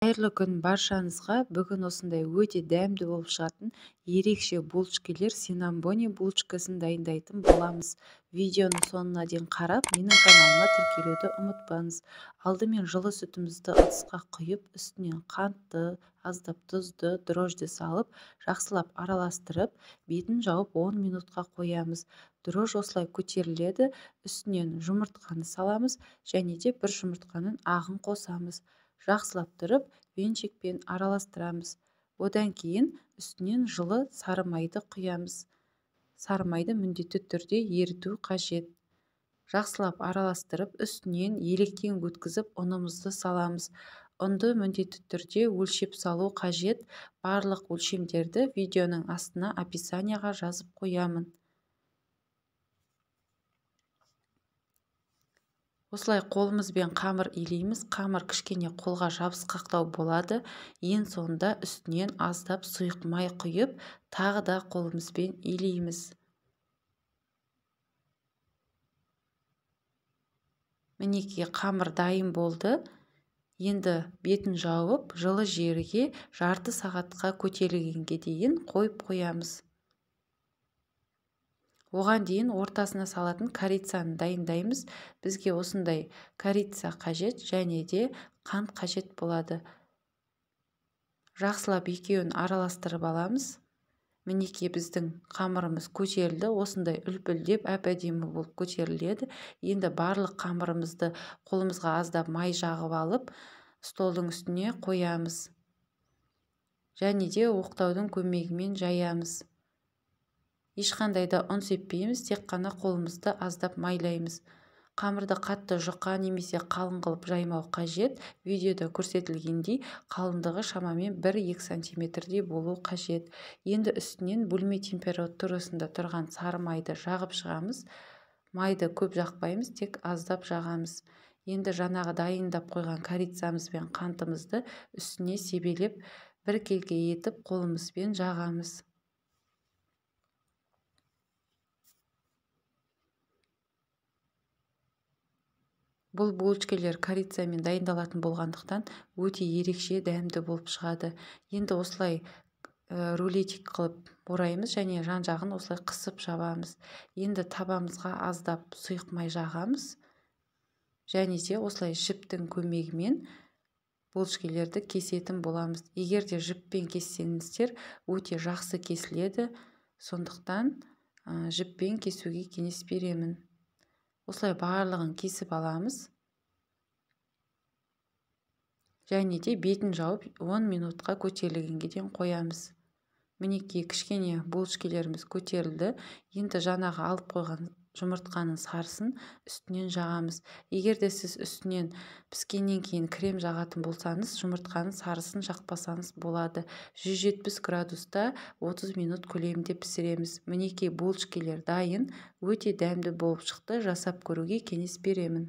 Қайырлы күн баршаңызға. Бүгін осындай өте дәмді болып шығатын ерекше булочкалар синнамони булочкасын дайындайтын боламыз. Видеоны соңына дейін қарап, менің каналыма тіркелуді ұмытпаңыз. Алдымен жылы сүтімізді ыдысқа құйып, үстінен қантты, аздап тұзды, дрожжды салып, жақсылап араластырып, бетін жауып 10 минутқа қоямыз. Дрожж осылай көтеріледі, үстінен жұмыртқаны саламыз және де бір жұмыртқаның ағын қосамыз. Жақсылап тұрып, венчикпен араластырамыз. Одан кейін үстінен жылы сары майды құямыз. Сары майды міндетті түрде еріту қажет. Жақсылап араластырып, үстінен електен өткізіп, ұнымызды саламыз. Ұнды міндетті түрде өлшеп салу қажет. Барлық өлшемдерді видеоның астына описанияға жазып қоямын. Осылай қолымызбен қамыр илейміз. Қамыр кішкене қолға жабысқақтау болады. Ең соңында үстінен аздап сұйық май құйып, тағы да қолымызбен илейміз. Мінекей қамыр дайын болды. Енді бетін жауып, жылы жерге жарты сағатқа көтерілгенге дейін қойып қоямыз. Оған дейін ортасына салатын корицаны дайындаймыз. Бізге осындай корица қажет және де қант қажет болады. Жақсылап екеуін араластырып аламыз. Мінекей біздің қамырымыз көтерілді. Осындай үлпілдеп әп-әдемі болып көтеріледі. Енді барлық қамырымызды қолымызға аздап май жағып алып, столдың үстіне қоямыз. Және де оқтаудың көмегімен жаямыз. Ешқандай да ұн сеппейміз, тек қана қолымызды аздап майлаймыз. Қамырды қатты жұқа немесе қалың қылып жаймау қажет. Видеода көрсетілгендей қалыңдығы шамамен 1-2 сантиметрдей болу қажет. Енді үстінен бөлме температурасында тұрған сары майды жағып шығамыз. Майды көп жақпаймыз, тек аздап жағамыз. Енді жаңағы дайындап қойған корицамыз бен қантымызды үстіне себелеп, біркелкі етіп қолымызбен жағамыз. Бұл булочкалар корицамен дайындалатын болғандықтан өте ерекше дәмді болып шығады. Енді осылай рулетик қылып ораймыз және жан-жағын осылай қысып жабамыз. Енді табамызға аздап сұйық май жағамыз. Және де осылай жіптің көмегімен булочкаларды кесетін боламыз. Егер де жіппен кессеңіздер, өте жақсы кесіледі. Сондықтан жіппен кесуге кеңес беремін. Осылай барлығын кесіп аламыз. Және де бетін жауып 10 минутқа көтерілгенге дейін қоямыз. Мінекей кішкене булочкаларымыз көтерілді. Енді жаңағы алып қойған жұмыртқаның сарысын үстінен жағамыз. Егер де сіз үстінен піскеннен кейін крем жағатын болсаңыз, жұмыртқаның сарысын жақпасаңыз болады. 170 градуста 30 минут көлемінде пісіреміз. Мінекей булочкалар дайын, өте дәмді болып шықты. Жасап көруге кеңес беремін.